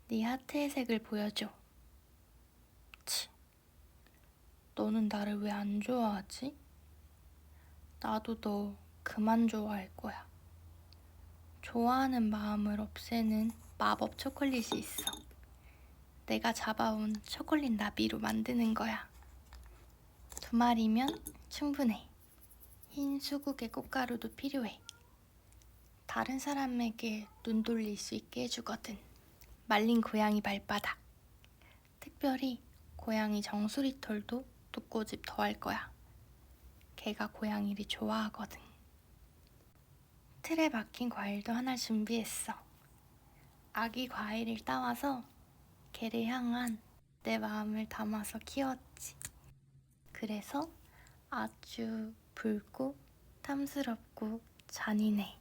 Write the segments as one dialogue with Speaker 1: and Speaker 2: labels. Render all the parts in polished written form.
Speaker 1: 네 하트의 색을 보여줘. 치, 너는 나를 왜 안 좋아하지? 나도 너 그만 좋아할 거야. 좋아하는 마음을 없애는 마법 초콜릿이 있어. 내가 잡아온 초콜릿 나비로 만드는 거야. 2마리면 충분해. 흰 수국의 꽃가루도 필요해. 다른 사람에게 눈 돌릴 수 있게 해주거든. 말린 고양이 발바닥. 특별히 고양이 정수리 털도 두꺼집 더할 거야. 걔가 고양이를 좋아하거든. 틀에 박힌 과일도 하나 준비했어. 아기 과일을 따와서 걔를 향한 내 마음을 담아서 키웠지. 그래서 아주 붉고 탐스럽고 잔인해.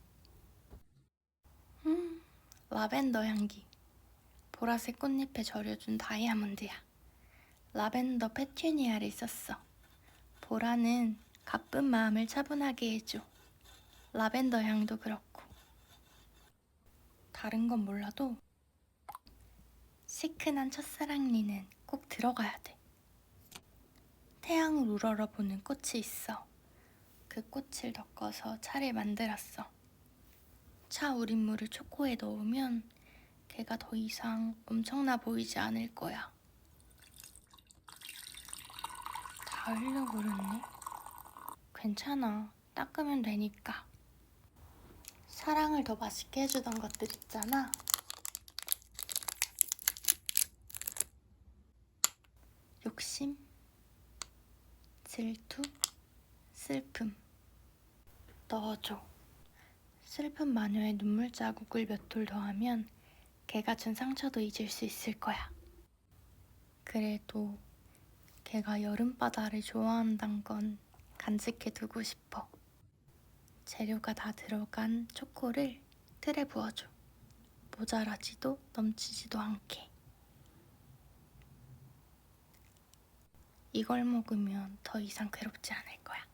Speaker 1: 라벤더 향기. 보라색 꽃잎에 절여준 다이아몬드야. 라벤더 페튜니아를 썼어. 보라는 가쁜 마음을 차분하게 해줘. 라벤더 향도 그렇고. 다른 건 몰라도 시큰한 첫사랑니는 꼭 들어가야 돼. 태양을 우러러보는 꽃이 있어. 그 꽃을 섞어서 차를 만들었어. 차 우린물을 초코에 넣으면 걔가 더 이상 엄청나 보이지 않을 거야. 다 흘려버렸네. 괜찮아. 닦으면 되니까. 사랑을 더 맛있게 해주던 것들 있잖아. 욕심, 질투, 슬픔. 넣어줘. 슬픈 마녀의 눈물 자국을 몇 톨 더하면 걔가 준 상처도 잊을 수 있을 거야. 그래도 걔가 여름바다를 좋아한단 건 간직해두고 싶어. 재료가 다 들어간 초코를 틀에 부어줘. 모자라지도 넘치지도 않게. 이걸 먹으면 더 이상 괴롭지 않을 거야.